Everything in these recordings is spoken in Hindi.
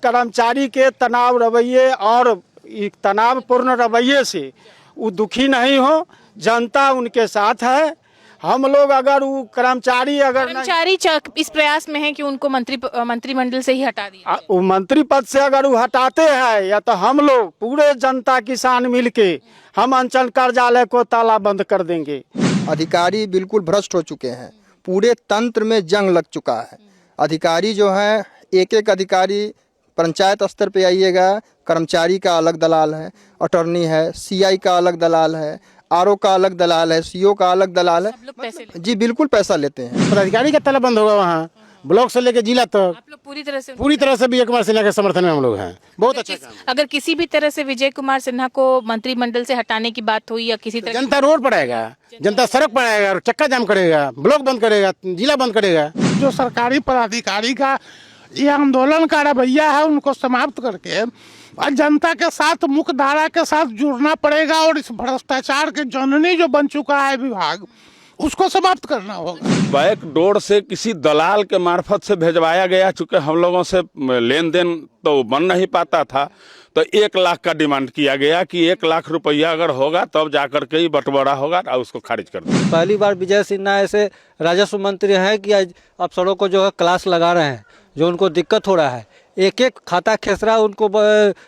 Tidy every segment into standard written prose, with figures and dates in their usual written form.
कर्मचारी के तनाव रवैये और तनावपूर्ण रवैये से वो दुखी नहीं हो, जनता उनके साथ है। हम लोग अगर वो कर्मचारी इस प्रयास में है कि उनको मंत्रिमंडल से ही हटा दिया जाए। वो मंत्री पद से अगर वो हटाते हैं या तो हम लोग पूरे जनता किसान मिलके हम अंचल कार्यालय को ताला बंद कर देंगे। अधिकारी बिल्कुल भ्रष्ट हो चुके हैं, पूरे तंत्र में जंग लग चुका है। अधिकारी जो है, एक एक अधिकारी पंचायत स्तर पे आइएगा, कर्मचारी का अलग दलाल है, अटॉर्नी है, सीआई का अलग दलाल है, आरओ का अलग दलाल है, सीओ का अलग दलाल है। जी बिल्कुल पैसा लेते हैं। पदाधिकारी का ताला बंद होगा वहाँ, ब्लॉक से लेके जिला तक। आप लोग पूरी तरह से विजय कुमार सिन्हा के समर्थन में हम लोग हैं। बहुत अच्छा काम। अगर किसी भी तरह से विजय कुमार सिन्हा को मंत्रिमंडल से हटाने की बात हुई या किसी तरह, जनता रोड पर आएगा, जनता सड़क पर आएगा, चक्का जाम करेगा, ब्लॉक बंद करेगा, जिला बंद करेगा। जो सरकारी पदाधिकारी का ये आंदोलन का रवैया है, उनको समाप्त करके और जनता के साथ, मुख्य धारा के साथ जुड़ना पड़ेगा और इस भ्रष्टाचार के जननी जो बन चुका है विभाग, उसको समाप्त करना होगा। बैक डोर से किसी दलाल के मार्फत से भेजवाया गया, चूंकि हम लोगों से लेन देन तो बन नहीं पाता था, तो 1 लाख का डिमांड किया गया कि 1 लाख रुपया अगर होगा तब जाकर के ही बंटवारा होगा, और उसको खारिज कर दिया। पहली बार विजय सिन्हा ऐसे राजस्व मंत्री हैं कि आज अफसरों को जो है क्लास लगा रहे हैं, जो उनको दिक्कत हो रहा है। एक एक खाता खेसरा उनको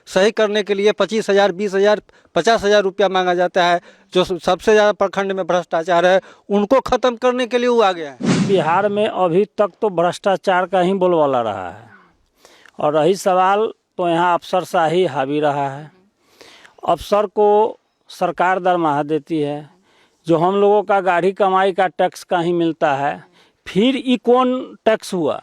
सही करने के लिए 25,000, 20,000, 50,000 रुपया मांगा जाता है। जो सबसे ज़्यादा प्रखंड में भ्रष्टाचार है, उनको ख़त्म करने के लिए वो आ गया है। बिहार में अभी तक तो भ्रष्टाचार का ही बोलबाला रहा है, और रही सवाल तो यहाँ अफसरशाही हावी रहा है। अफसर को सरकार दरमाहा देती है, जो हम लोगों का गाढ़ी कमाई का टैक्स का ही मिलता है। फिर ये कौन टैक्स हुआ?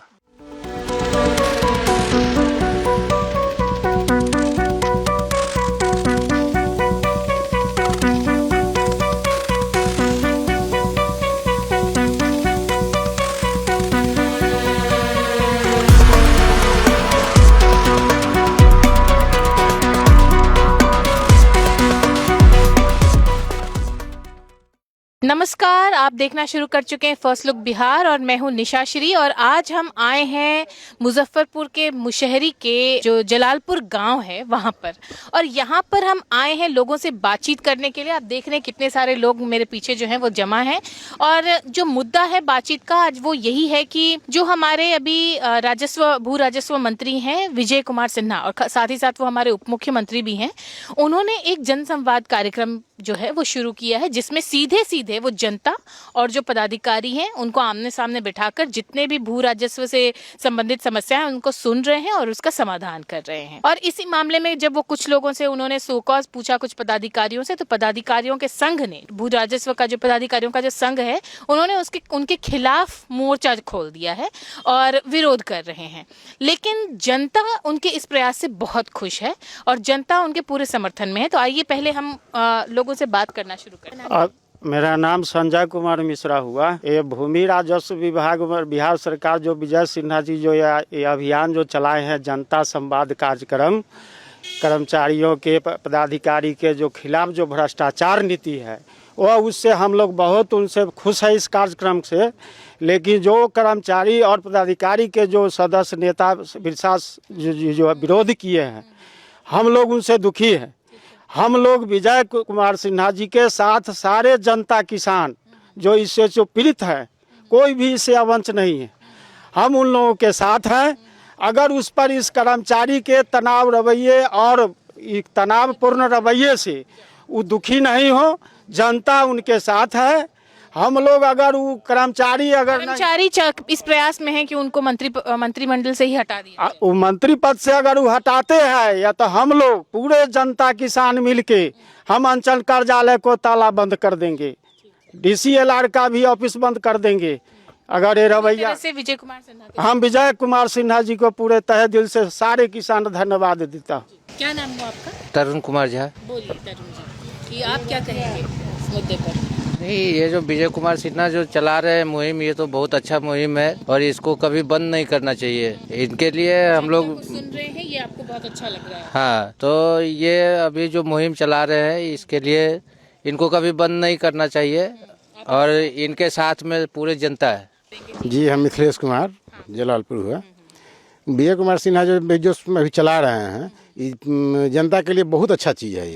नमस्कार, आप देखना शुरू कर चुके हैं फर्स्ट लुक बिहार और मैं हूं निशा श्री। और आज हम आए हैं मुजफ्फरपुर के मुशहरी के जो जलालपुर गांव है वहां पर, और यहां पर हम आए हैं लोगों से बातचीत करने के लिए। आप देख रहे हैं कितने सारे लोग मेरे पीछे जो हैं वो जमा हैं, और जो मुद्दा है बातचीत का आज वो यही है कि जो हमारे अभी भू राजस्व मंत्री हैं विजय कुमार सिन्हा, और साथ ही साथ वो हमारे उप मुख्यमंत्री भी हैं, उन्होंने एक जनसंवाद कार्यक्रम जो है वो शुरू किया है, जिसमें सीधे सीधे वो जनता और जो पदाधिकारी हैं उनको आमने सामने बिठाकर जितने भी भू राजस्व से संबंधित समस्या है उनको सुन रहे हैं और उसका समाधान कर रहे हैं। और इसी मामले में जब वो कुछ लोगों से उन्होंने सोकॉज पूछा, कुछ पदाधिकारियों से, तो पदाधिकारियों के संघ ने, भू राजस्व का जो पदाधिकारियों का जो संघ है, उन्होंने उनके खिलाफ मोर्चा खोल दिया है और विरोध कर रहे हैं। लेकिन जनता उनके इस प्रयास से बहुत खुश है और जनता उनके पूरे समर्थन में है। तो आइए पहले हम लोगों से बात करना शुरू करें। मेरा नाम संजय कुमार मिश्रा हुआ। ये भूमि राजस्व विभाग में बिहार सरकार जो विजय सिन्हा जी जो ये अभियान जो चलाए हैं, जनता संवाद कार्यक्रम, कर्मचारियों के पदाधिकारी के जो खिलाफ जो भ्रष्टाचार नीति है, वह उससे हम लोग बहुत उनसे खुश है इस कार्यक्रम से। लेकिन जो कर्मचारी और पदाधिकारी के जो सदस्य नेता जो विरोध किए हैं, हम लोग उनसे दुखी हैं। हम लोग विजय कुमार सिन्हा जी के साथ सारे जनता किसान जो इससे जो पीड़ित है, कोई भी इससे अवंच नहीं है, हम उन लोगों के साथ हैं। अगर उस पर इस कर्मचारी के तनाव रवैये और तनावपूर्ण रवैये से वो दुखी नहीं हो, जनता उनके साथ है। हम लोग अगर वो कर्मचारी इस प्रयास में है कि उनको मंत्रिमंडल से ही हटा दिया, वो मंत्री पद से अगर वो हटाते हैं या तो हम लोग पूरे जनता किसान मिलके हम अंचल कार्यालय को ताला बंद कर देंगे, DCLR का भी ऑफिस बंद कर देंगे। अगर ये रवैया से विजय कुमार सिन्हा, हम विजय कुमार सिन्हा जी को पूरे तहे दिल से सारे किसान धन्यवाद देता। क्या नाम है आपका? तरुण कुमार झा। बोलिए तरुण जी, कि आप क्या कहेंगे इस मुद्दे पर? नहीं, ये जो विजय कुमार सिन्हा जो चला रहे हैं मुहिम, ये तो बहुत अच्छा मुहिम है और इसको कभी बंद नहीं करना चाहिए। इनके लिए हम लोग सुन रहे हैं, ये आपको बहुत अच्छा लग रहा है। हाँ, तो ये अभी जो मुहिम चला रहे हैं, इसके लिए इनको कभी बंद नहीं करना चाहिए और इनके साथ में पूरे जनता है। जी, हम मिथिलेश कुमार, जलालपुर हुआ। विजय कुमार सिन्हा जो अभी चला रहे हैं, ये जनता के लिए बहुत अच्छा चीज़ है।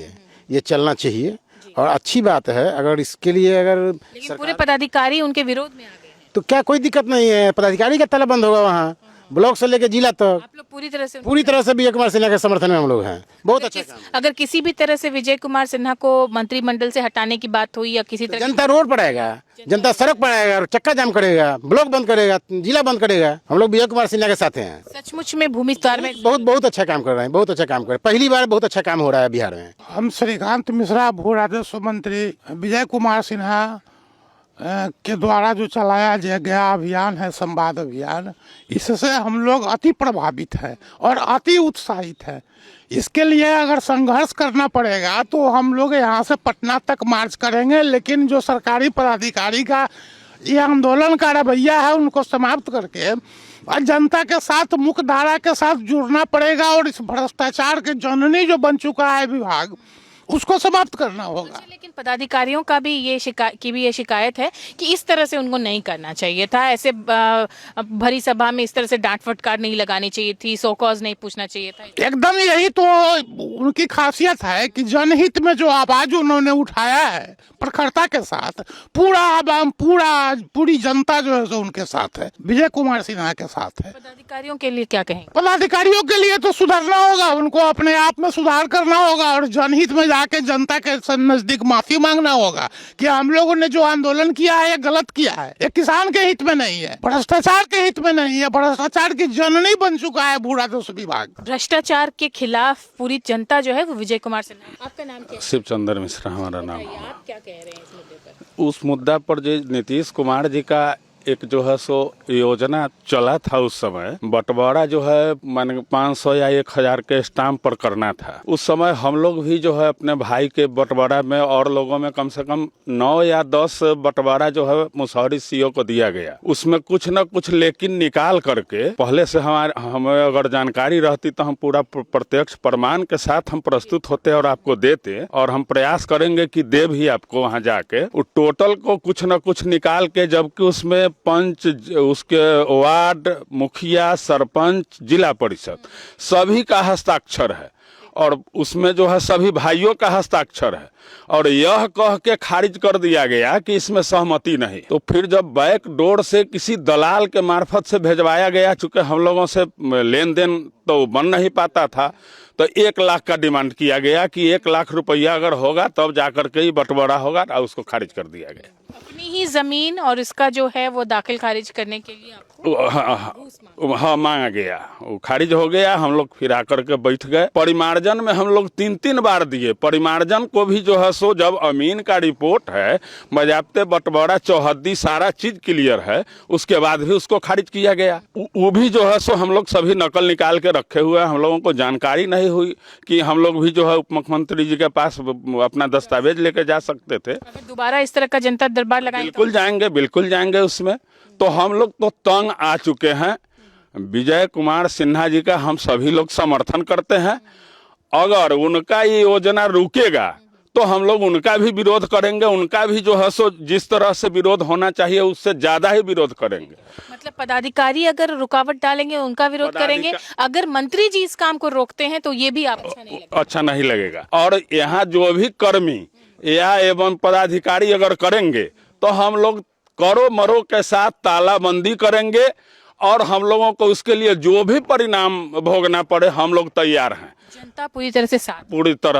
ये चलना चाहिए और अच्छी बात है। अगर इसके लिए लेकिन पूरे पदाधिकारी उनके विरोध में आ गए हैं। तो क्या कोई दिक्कत नहीं है, पदाधिकारी का ताला बंद होगा वहाँ, ब्लॉक से लेकर जिला तक। आप लोग पूरी तरह से विजय कुमार सिन्हा के समर्थन में हम लोग हैं। बहुत अच्छा काम। अगर किसी भी तरह से विजय कुमार सिन्हा को मंत्रिमंडल से हटाने की बात हुई या किसी तरह जनता रोड पर आएगा, जनता सड़क पर आएगा, चक्का जाम करेगा, ब्लॉक बंद करेगा, जिला बंद करेगा। हम लोग विजय कुमार सिन्हा के साथ हैं। सचमुच में भूमि सुधार में बहुत अच्छा काम कर रहे हैं, बहुत अच्छा काम कर रहे हैं। पहली बार बहुत अच्छा काम हो रहा है बिहार में। हम श्रीकांत मिश्रा भू राजस्व मंत्री विजय कुमार सिन्हा के द्वारा जो चलाया गया अभियान है संवाद अभियान, इससे हम लोग अति प्रभावित हैं और अति उत्साहित हैं। इसके लिए अगर संघर्ष करना पड़ेगा तो हम लोग यहाँ से पटना तक मार्च करेंगे, लेकिन जो सरकारी पदाधिकारी का ये आंदोलन का रवैया है उनको समाप्त करके और जनता के साथ मुख्य धारा के साथ जुड़ना पड़ेगा और इस भ्रष्टाचार के जननी जो बन चुका है विभाग, उसको समाप्त करना होगा। लेकिन पदाधिकारियों का भी ये शिकायत है कि इस तरह से उनको नहीं करना चाहिए था, ऐसे भरी सभा में इस तरह से डांट फटकार नहीं लगानी चाहिए थी, सो कॉज नहीं पूछना चाहिए था। एकदम यही तो उनकी खासियत है कि जनहित में जो आवाज उन्होंने उठाया है प्रखरता के साथ, पूरी जनता जो है सो उनके साथ है, विजय कुमार सिन्हा के साथ है। पदाधिकारियों के लिए क्या कहेंगे? पदाधिकारियों के लिए तो सुधरना होगा, उनको अपने आप में सुधार करना होगा और जनहित में जाके जनता के नजदीक माफी मांगना होगा कि हम लोगों ने जो आंदोलन किया है ये गलत किया है, ये किसान के हित में नहीं है, भ्रष्टाचार के हित में नहीं है, भ्रष्टाचार की जननी बन चुका है भू राजस्व विभाग। भ्रष्टाचार के खिलाफ पूरी जनता जो है वो विजय कुमार सिन्हा। आपका नाम क्या है? शिवचंद्र मिश्रा हमारा नाम। आप क्या कह रहे हैं इस मुद्दे पर? उस मुद्दा पर जो नीतीश कुमार जी का एक जो है सो योजना चला था उस समय, बंटवारा जो है मान 500 या 1000 के स्टाम्प पर करना था। उस समय हम लोग भी जो है अपने भाई के बंटवारा में और लोगों में कम से कम 9 या 10 बंटवारा जो है मुसहरी सीओ को दिया गया। उसमें कुछ न कुछ लेकिन निकाल करके पहले से हमें अगर जानकारी रहती तो हम पूरा प्रत्यक्ष प्रमाण के साथ हम प्रस्तुत होते और आपको देते, और हम प्रयास करेंगे कि दे भी आपको वहाँ जाके टोटल को कुछ न कुछ निकाल के, जबकि उसमें पंच, उसके वार्ड मुखिया, सरपंच, जिला परिषद सभी का हस्ताक्षर है और उसमें जो है सभी भाइयों का हस्ताक्षर है, और यह कह के खारिज कर दिया गया कि इसमें सहमति नहीं। तो फिर जब बैक डोर से किसी दलाल के मार्फत से भेजवाया गया, चूंकि हम लोगों से लेन देन तो बन नहीं पाता था, तो 1 लाख का डिमांड किया गया कि 1 लाख रुपया अगर होगा तब जाकर के ही बंटवारा होगा, और उसको खारिज कर दिया गया। अपनी ही जमीन और इसका जो है वो दाखिल खारिज करने के लिए आपको हाँ मांगा गया, वो खारिज हो गया। हम लोग फिर आकर के बैठ गए। परिमार्जन में हम लोग 3-3 बार दिए। परिमार्जन को भी जो है सो जब अमीन का रिपोर्ट है, बजाबते बंटवारा चौहद्दी सारा चीज क्लियर है, उसके बाद भी उसको खारिज किया गया। वो भी जो है सो हम लोग सभी नकल निकाल के रखे हुए। हम लोगों को जानकारी नहीं हुई कि हम लोग भी जो है उप मुख्यमंत्री जी के पास अपना दस्तावेज लेके जा सकते थे। अगर दोबारा इस तरह का जनता दरबार लगाएंगे बिल्कुल जाएंगे उसमें। तो हम लोग तो तंग आ चुके हैं। विजय कुमार सिन्हा जी का हम सभी लोग समर्थन करते हैं। अगर उनका ये योजना रुकेगा तो हम लोग उनका भी विरोध करेंगे। उनका भी जो है सो जिस तरह से विरोध होना चाहिए उससे ज्यादा ही विरोध करेंगे। मतलब पदाधिकारी अगर रुकावट डालेंगे उनका विरोध करेंगे, अगर मंत्री जी इस काम को रोकते हैं तो ये भी आप अच्छा नहीं लगेगा। और यहाँ जो भी कर्मी या एवं पदाधिकारी अगर करेंगे तो हम लोग करो मरो के साथ तालाबंदी करेंगे, और हम लोगों को उसके लिए जो भी परिणाम भोगना पड़े हम लोग तैयार हैं। जनता पूरी तरह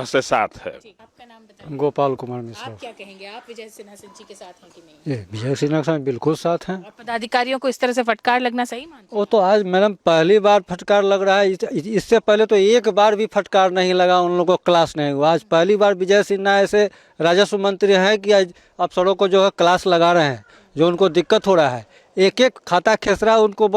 से साथ है। आपका नाम बताइए। गोपाल कुमार मिश्रा। आप क्या कहेंगे? आप विजय सिन्हा जी के साथ हैं कि नहीं? ये विजय सिन्हा के साथ बिल्कुल साथ हैं। और पदाधिकारियों को इस तरह से फटकार लगना सही मानते हैं? वो तो आज मैडम पहली बार फटकार लग रहा है। इससे पहले तो एक बार भी फटकार नहीं लगा, उन लोगों को क्लास नहीं हुआ। आज पहली बार विजय सिन्हा ऐसे राजस्व मंत्री हैं कि आज अफसरों को जो है क्लास लगा रहे हैं, जो उनको दिक्कत हो रहा है। एक खाता खेसरा उनको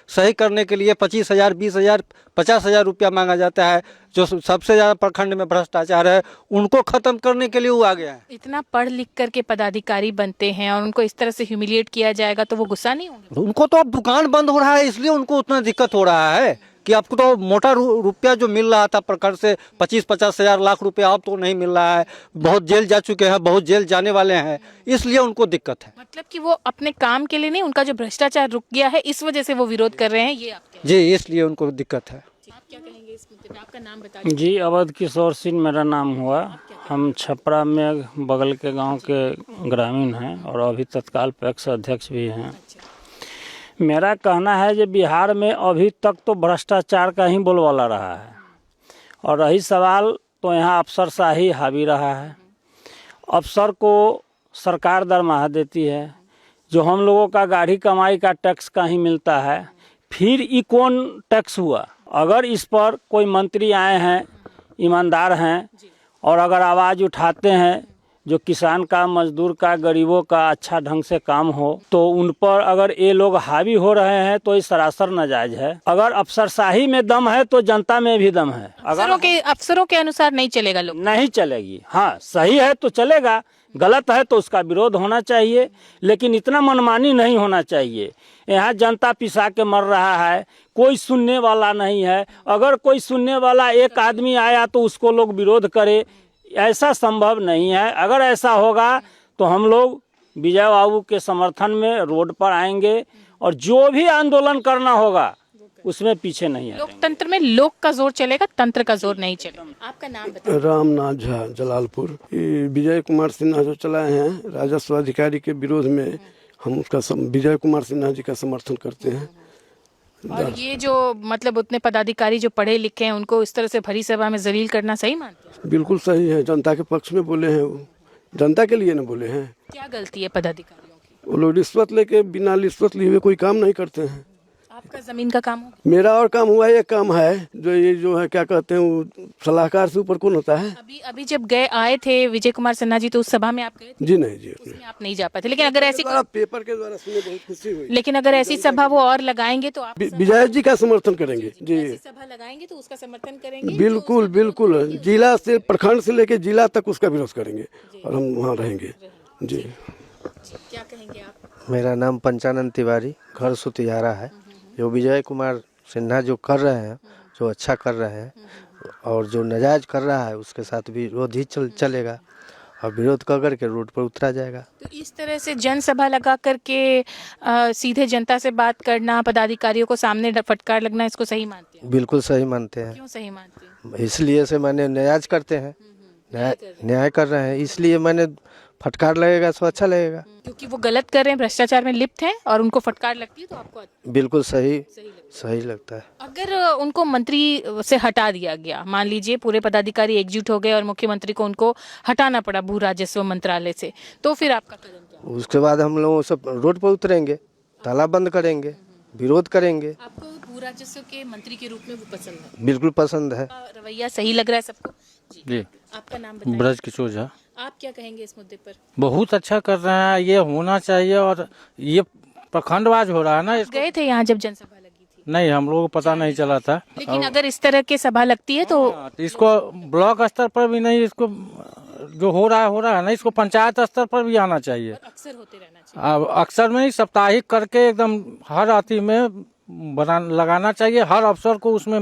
सही करने के लिए 25,000, 20,000, 50,000 रुपया मांगा जाता है। जो सबसे ज़्यादा प्रखंड में भ्रष्टाचार है उनको खत्म करने के लिए वो आ गया है। इतना पढ़ लिख करके पदाधिकारी बनते हैं और उनको इस तरह से ह्यूमिलिएट किया जाएगा तो वो गुस्सा नहीं होंगे? उनको तो अब दुकान बंद हो रहा है इसलिए उनको उतना दिक्कत हो रहा है। कि आपको तो मोटा रुपया जो मिल रहा था प्रखंड से 25-50 हजार लाख रुपया अब तो नहीं मिल रहा है। बहुत जेल जा चुके हैं, बहुत जेल जाने वाले हैं, इसलिए उनको दिक्कत है। मतलब कि वो अपने काम के लिए नहीं, उनका जो भ्रष्टाचार रुक गया है इस वजह से वो विरोध कर रहे हैं, ये आप कह रहे जी, इसलिए उनको दिक्कत है। हैं। आप क्या कहेंगे इस मुद्दे पे? आपका नाम बता दीजिए। जी, अवध किशोर सिंह मेरा नाम हुआ। हम छपरा में बगल के गांव के ग्रामीण हैं और अभी तत्काल पैक्स अध्यक्ष भी हैं। मेरा कहना है कि बिहार में अभी तक तो भ्रष्टाचार का ही बोलबाला रहा है और रही सवाल तो यहाँ अफसरशाही हावी रहा है। अफसर को सरकार दरमाहा देती है, जो हम लोगों का गाढ़ी कमाई का टैक्स का ही मिलता है। फिर ये कौन टैक्स हुआ? अगर इस पर कोई मंत्री आए हैं, ईमानदार हैं और अगर आवाज़ उठाते हैं जो किसान का, मजदूर का, गरीबों का अच्छा ढंग से काम हो, तो उन पर अगर ये लोग हावी हो रहे हैं तो ये सरासर नाजायज है। अगर अफसरशाही में दम है तो जनता में भी दम है। अफसरों के अनुसार नहीं चलेगा, लोग नहीं चलेगी। हाँ, सही है तो चलेगा, गलत है तो उसका विरोध होना चाहिए, लेकिन इतना मनमानी नहीं होना चाहिए। यहाँ जनता पिसा के मर रहा है, कोई सुनने वाला नहीं है। अगर कोई सुनने वाला एक आदमी आया तो उसको लोग विरोध करे, ऐसा संभव नहीं है। अगर ऐसा होगा तो हम लोग विजय बाबू के समर्थन में रोड पर आएंगे और जो भी आंदोलन करना होगा उसमें पीछे नहीं आएंगे। लोकतंत्र में लोक का जोर चलेगा, तंत्र का जोर नहीं चलेगा। आपका नाम बताइए। रामनाथ झा, जलालपुर। ये विजय कुमार सिन्हा जो चलाए हैं राजस्व अधिकारी के विरोध में, हम उसका विजय कुमार सिन्हा जी का समर्थन करते हैं। और ये जो मतलब उतने पदाधिकारी जो पढ़े लिखे हैं उनको इस तरह से भरी सभा में जलील करना सही मानते हैं? बिल्कुल सही है, जनता के पक्ष में बोले हैं, वो जनता के लिए न बोले हैं। क्या गलती है पदाधिकारियों की? वो लोग रिश्वत लेके, बिना रिश्वत लिए हुए कोई काम नहीं करते हैं। आपका जमीन का काम हो? मेरा और काम हुआ, एक काम है जो ये जो है क्या कहते हैं, वो सलाहकार से ऊपर कौन होता है। अभी जब आए थे विजय कुमार सिन्हा जी तो उस सभा में आप गए थे? जी नहीं जी, उसमें आप नहीं जा पाते, लेकिन अगर ऐसी पेपर के द्वारा सुने बहुत खुशी हुई। लेकिन अगर ऐसी सभा वो और लगाएंगे तो आप विजय जी का समर्थन करेंगे जी। ऐसी सभा लगाएंगे तो उसका समर्थन करेंगे? बिल्कुल बिल्कुल, जिला से, प्रखंड से लेके जिला तक उसका विरोध करेंगे और हम वहाँ रहेंगे जी। क्या कहेंगे आप? मेरा नाम पंचानंद तिवारी, घर सुतियारा है। जो विजय कुमार सिन्हा जो कर रहे हैं, जो अच्छा कर रहे हैं, और जो नाजायज कर रहा है उसके साथ भी विरोध ही चलेगा और विरोध कर के रोड पर उतरा जाएगा। तो इस तरह से जनसभा लगा करके सीधे जनता से बात करना, पदाधिकारियों को सामने फटकार लगना, इसको सही मानते हैं? बिल्कुल सही मानते हैं। क्यों सही मानते हैं? इसलिए से मैंने न्याय करते हैं, न्याय कर रहे हैं, इसलिए मैंने फटकार लगेगा तो अच्छा लगेगा। क्योंकि वो गलत कर रहे हैं, भ्रष्टाचार में लिप्त हैं और उनको फटकार लगती है तो आपको बिल्कुल सही लगता है। अगर उनको मंत्री से हटा दिया गया, मान लीजिए पूरे पदाधिकारी एकजुट हो गए और मुख्यमंत्री को उनको हटाना पड़ा भू राजस्व मंत्रालय से, तो फिर आपका कदम क्या? उसके बाद हम लोग सब रोड पर उतरेंगे, ताला बंद करेंगे, विरोध करेंगे। आपको भू राजस्व के मंत्री के रूप में वो पसंद है? बिल्कुल पसंद है। रवैया सही लग रहा है सबको? जी। आपका नाम बताइए। ब्रज किशोर झा। आप क्या कहेंगे इस मुद्दे पर? बहुत अच्छा कर रहे हैं, ये होना चाहिए। और ये प्रखंडवाज हो रहा है ना। गए थे यहाँ जब जनसभा लगी थी? नहीं, हम लोगों को पता नहीं चला था। लेकिन अगर इस तरह की सभा लगती है तो इसको ब्लॉक स्तर पर भी नहीं, इसको जो हो रहा है ना, इसको पंचायत स्तर पर भी आना चाहिए। अक्सर होते रहना चाहिए। अक्सर में साप्ताहिक करके एकदम हर आती में लगाना चाहिए। हर अफसर को उसमें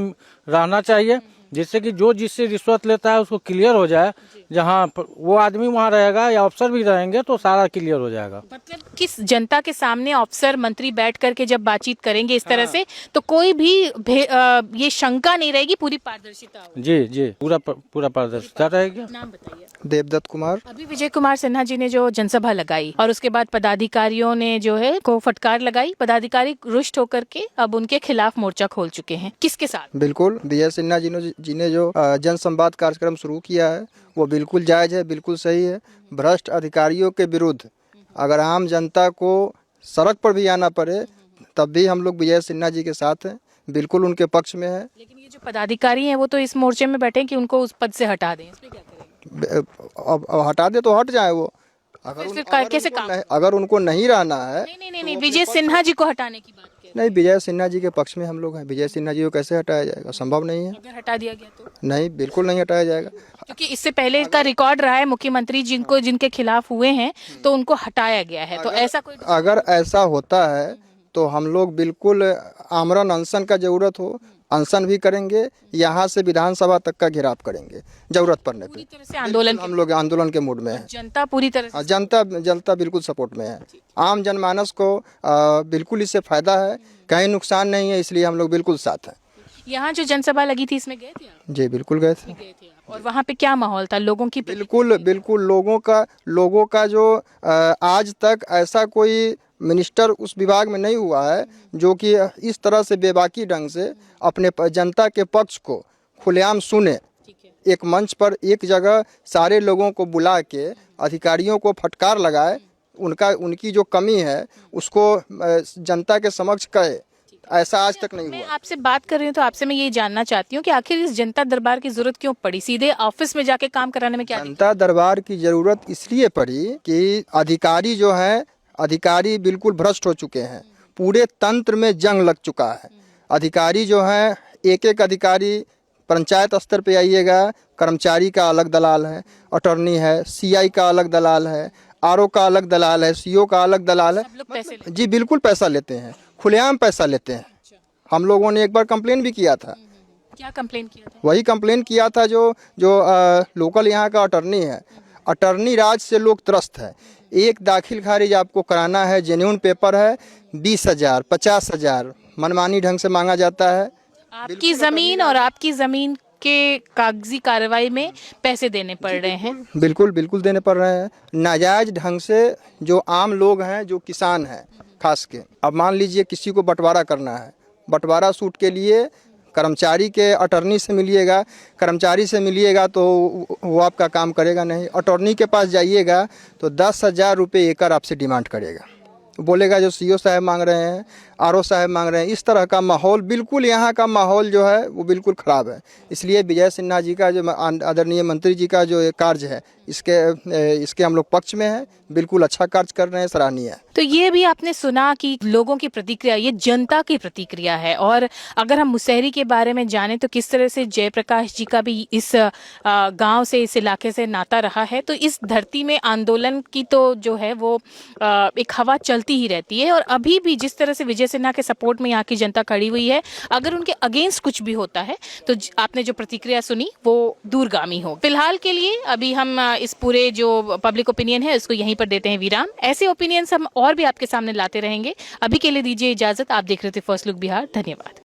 रहना चाहिए, जिससे कि जो जिससे रिश्वत लेता है उसको क्लियर हो जाए। जहाँ वो आदमी वहाँ रहेगा या अफसर भी रहेंगे तो सारा क्लियर हो जाएगा। मतलब किस जनता के सामने अफसर मंत्री बैठ करके जब बातचीत करेंगे इस तरह से, तो कोई भी ये शंका नहीं रहेगी, पूरी पारदर्शिता होगी। जी, पूरा पारदर्शिता रहेगी। नाम बताइए। देवदत्त कुमार। अभी विजय कुमार सिन्हा जी ने जो जनसभा लगाई और उसके बाद पदाधिकारियों ने जो है को फटकार लगाई, पदाधिकारी रुष्ट होकर के अब उनके खिलाफ मोर्चा खोल चुके हैं। किसके साथ? बिल्कुल विजय सिन्हा जी ने जो जन संवाद कार्यक्रम शुरू किया है वो बिल्कुल जायज है, बिल्कुल सही है। भ्रष्ट अधिकारियों के विरुद्ध अगर आम जनता को सड़क पर भी आना पड़े तब भी हम लोग विजय सिन्हा जी के साथ हैं, बिल्कुल उनके पक्ष में है। लेकिन ये जो पदाधिकारी हैं वो तो इस मोर्चे में बैठे कि उनको उस पद से हटा दें, इसमें क्या करेंगे? अब हटा दे तो हट जाए वो। अगर उनको नहीं रहना है। नहीं, विजय सिन्हा जी को हटाने की बात नहीं, विजय सिन्हा जी के पक्ष में हम लोग हैं। विजय सिन्हा जी को कैसे हटाया जाएगा? संभव नहीं है। अगर हटा दिया गया तो? नहीं, बिल्कुल नहीं हटाया जाएगा। क्योंकि इससे पहले का रिकॉर्ड रहा है, मुख्यमंत्री जिनके खिलाफ हुए हैं तो उनको हटाया गया है। तो ऐसा कोई अगर ऐसा होता है तो हम लोग बिल्कुल आमरण अनशन का जरूरत हो अनशन भी करेंगे, यहाँ से विधानसभा तक का घेराव करेंगे जरूरत पड़ने पे। पूरी तरह से आंदोलन हम लोग आंदोलन के मूड में हैं। जनता पूरी तरह से जनता बिल्कुल सपोर्ट में है। आम जनमानस को बिल्कुल इससे फायदा है, कहीं नुकसान नहीं है, इसलिए हम लोग बिल्कुल साथ हैं। यहाँ जो जनसभा लगी थी इसमें गए थे आप? जी बिल्कुल गए थे। और वहाँ पे क्या माहौल था लोगों की? बिल्कुल लोगों का जो आज तक ऐसा कोई मिनिस्टर उस विभाग में नहीं हुआ है जो कि इस तरह से बेबाकी ढंग से अपने जनता के पक्ष को खुलेआम सुने। एक मंच पर एक जगह सारे लोगों को बुला के अधिकारियों को फटकार लगाए, उनकी जो कमी है उसको जनता के समक्ष कहे, ऐसा आज तक नहीं हुआ। मैं आपसे बात कर रही हूँ तो आपसे मैं ये जानना चाहती हूँ कि आखिर इस जनता दरबार की जरूरत क्यों पड़ी? सीधे ऑफिस में जाके काम कराने में क्या जनता दरबार की जरूरत इसलिए पड़ी कि अधिकारी बिल्कुल भ्रष्ट हो चुके हैं। पूरे तंत्र में जंग लग चुका है। अधिकारी जो हैं, एक अधिकारी पंचायत स्तर पे आइएगा, कर्मचारी का अलग दलाल है, अटॉर्नी है, सीआई का अलग दलाल है, आरओ का अलग दलाल है, सीओ का अलग दलाल है। जी बिल्कुल पैसा लेते हैं, खुलेआम पैसा लेते हैं। हम लोगों ने एक बार कंप्लेन भी किया था। क्या कंप्लेन किया था? वही कंप्लेन किया था जो लोकल यहाँ का अटॉर्नी है। अटॉर्नी राज से लोग त्रस्त है। एक दाखिल खारिज आपको कराना है, जेन्युइन पेपर है, 20,000 50,000 मनमानी ढंग से मांगा जाता है। आपकी जमीन और आपकी जमीन के कागजी कार्रवाई में पैसे देने पड़ रहे हैं। बिल्कुल देने पड़ रहे हैं। नाजायज ढंग से जो आम लोग हैं, जो किसान हैं खास के, अब मान लीजिए किसी को बंटवारा करना है, बंटवारा सूट के लिए कर्मचारी के अटॉर्नी से मिलिएगा, कर्मचारी से मिलिएगा तो वो आपका काम करेगा नहीं। अटॉर्नी के पास जाइएगा तो 10,000 रुपये एकड़ आपसे डिमांड करेगा, बोलेगा जो सीओ साहब मांग रहे हैं, आरओ साहब मांग रहे हैं। इस तरह का माहौल, बिल्कुल यहाँ का माहौल जो है वो बिल्कुल ख़राब है। इसलिए विजय सिन्हा जी का जो आदरणीय मंत्री जी का जो कार्य है, इसके हम लोग पक्ष में हैं। बिल्कुल अच्छा कार्य कर रहे हैं, सराहनीय है। तो ये भी आपने सुना कि लोगों की प्रतिक्रिया, ये जनता की प्रतिक्रिया है। और अगर हम मुसहरी के बारे में जानें तो किस तरह से जयप्रकाश जी का भी इस गांव से, इस इलाके से नाता रहा है, तो इस धरती में आंदोलन की तो जो है वो एक हवा चलती ही रहती है। और अभी भी जिस तरह से विजय सिन्हा के सपोर्ट में यहाँ की जनता खड़ी हुई है, अगर उनके अगेंस्ट कुछ भी होता है तो आपने जो प्रतिक्रिया सुनी वो दूरगामी हो। फिलहाल के लिए अभी हम इस पूरे जो पब्लिक ओपिनियन है उसको यहीं पर देते हैं विराम। ऐसे ओपिनियंस हम और भी आपके सामने लाते रहेंगे। अभी के लिए दीजिए इजाजत। आप देख रहे थे फर्स्ट लुक बिहार। धन्यवाद।